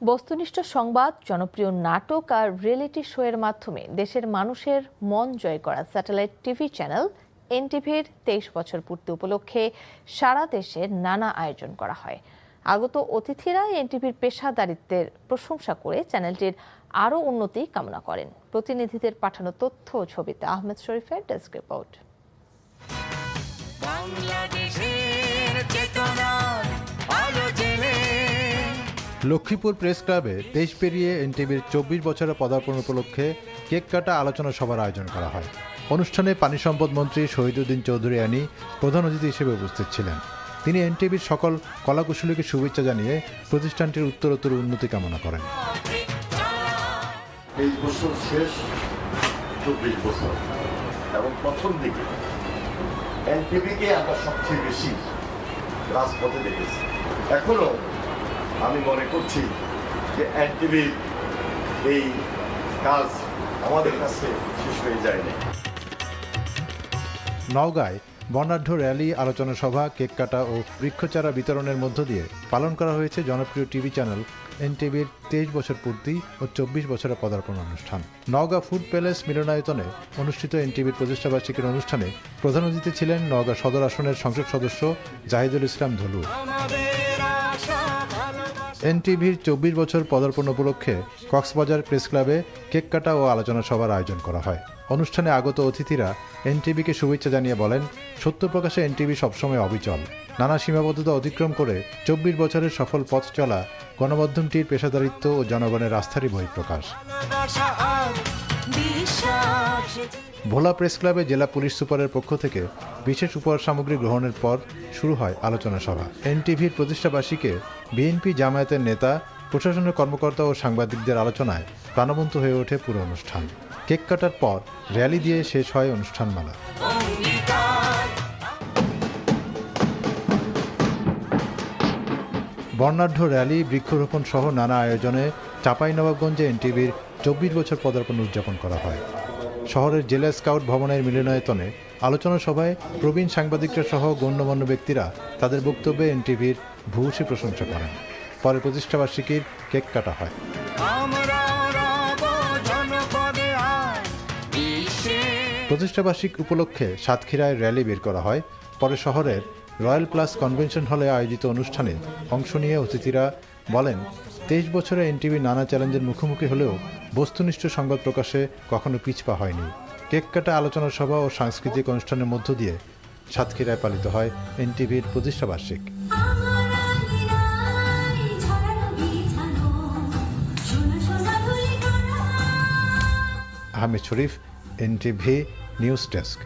বস্তুনিষ্ঠ সংবাদ, জনপ্রিয় নাটক আর রিয়েলিটি শো এর মাধ্যমে দেশের মানুষের মন জয় করা স্যাটেলাইট টিভি চ্যানেল এনটিভির 23 বছর পূর্তি উপলক্ষে সারা দেশে নানা আয়োজন করা হয়। আগত অতিথিরা এনটিভির পেশাদারিত্বের প্রশংসা করে চ্যানেলটির আরও উন্নতি কামনা করেন। প্রতিনিধিদের পাঠানো তথ্য ও ছবিতে আহমেদ শরীফের ডেস্ক রিপোর্ট। লক্ষ্মীপুর প্রেস ক্লাবে দেশ পেরিয়ে এনটিভির 24 বছরের পদার্পণ উপলক্ষে কেক কাটা আলোচনা সভার আয়োজন করা হয়। অনুষ্ঠানে পানি সম্পদ মন্ত্রী শহীদুদ্দিন চৌধুরী আনি প্রধান অতিথি হিসেবে উপস্থিত ছিলেন। তিনি এনটিভির সকল কলাকুশলীকে শুভেচ্ছা জানিয়ে প্রতিষ্ঠানটির উত্তরোত্তর উন্নতি কামনা করেন। এই বছর শেষ 24 বছর এবং প্রথম দিকে এনটিভিকে আমরা সবচেয়ে বেশি রাজপথে দেখেছি। এখনো আমি মনে করছি যে এনটিভির এই কাজ আমাদের কাছে শেষ হয়ে যায়নি। নওগাঁয় বর্ণাঢ্য র্যালি, আলোচনা সভা, কেক কাটা ও বৃক্ষচারা বিতরণের মধ্য দিয়ে পালন করা হয়েছে জনপ্রিয় টিভি চ্যানেল এনটিভির 23 বছর পূর্তি ও 24 বছরের পদার্পণ অনুষ্ঠান। নওগাঁ ফুড প্যালেস মিলনায়তনে অনুষ্ঠিত এনটিভির প্রতিষ্ঠাবার্ষিকীর অনুষ্ঠানে প্রধান অতিথি ছিলেন নওগাঁ সদর আসনের সংসদ সদস্য জাহিদুল ইসলাম ধলু। এনটিভির 24 বছর পদার্পণ উপলক্ষে কক্সবাজার প্রেস ক্লাবে কেক কাটা ও আলোচনা সভার আয়োজন করা হয়। অনুষ্ঠানে আগত অতিথিরা এনটিভিকে শুভেচ্ছা জানিয়ে বলেন, সত্য প্রকাশে এনটিভি সবসময় অবিচল। নানা সীমাবদ্ধতা অতিক্রম করে 24 বছরের সফল পথ চলা গণমাধ্যমটির পেশাদারিত্ব ও জনগণের আস্থারই বহিঃপ্রকাশ। ভোলা প্রেস ক্লাবে জেলা পুলিশ সুপারের পক্ষ থেকে বিশেষ উপহার সামগ্রী গ্রহণের পর শুরু হয় আলোচনা সভা। এনটিভির প্রতিষ্ঠাবার্ষিকীকে বিএনপি জামায়াতের নেতা, প্রশাসনের কর্মকর্তা ও সাংবাদিকদের আলোচনায় প্রাণবন্ত হয়ে ওঠে পুরো অনুষ্ঠান। কেক কাটার পর র্যালি দিয়ে শেষ হয় অনুষ্ঠানমালা। বর্ণাঢ্য র্যালি, বৃক্ষরোপণ সহ নানা আয়োজনে চাঁপাইনবাবগঞ্জে এনটিভির 24 বছর পদার্পণ উদযাপন করা হয়। শহরের জেলা স্কাউট ভবনের মিলনায়তনে আলোচনা সভায় প্রবীণ সাংবাদিকরা সহ গণ্যমান্য ব্যক্তিরা তাদের বক্তব্যে এনটিভির ভূয়সী প্রশংসা করেন। পরে প্রতিষ্ঠাবার্ষিকীর কেক কাটা হয়। প্রতিষ্ঠাবার্ষিকী উপলক্ষে সাতক্ষীরায় র্যালি বের করা হয়। পরে শহরের রয়্যাল প্লাস কনভেনশন হলে আয়োজিত অনুষ্ঠানে অংশ নিয়ে অতিথিরা বলেন, 23 বছরে এনটিভি নানা চ্যালেঞ্জের মুখোমুখি হলেও বস্তুনিষ্ঠ সংবাদ প্রকাশে কখনো পিছপা হয়নি। কেক কাটা আলোচনা সভা ও সাংস্কৃতিক অনুষ্ঠানের মধ্য দিয়ে সাতক্ষীরায় পালিত হয় এনটিভির প্রতিষ্ঠাবার্ষিকী। আহমেদ শরীফ, এনটিভি নিউজ ডেস্ক।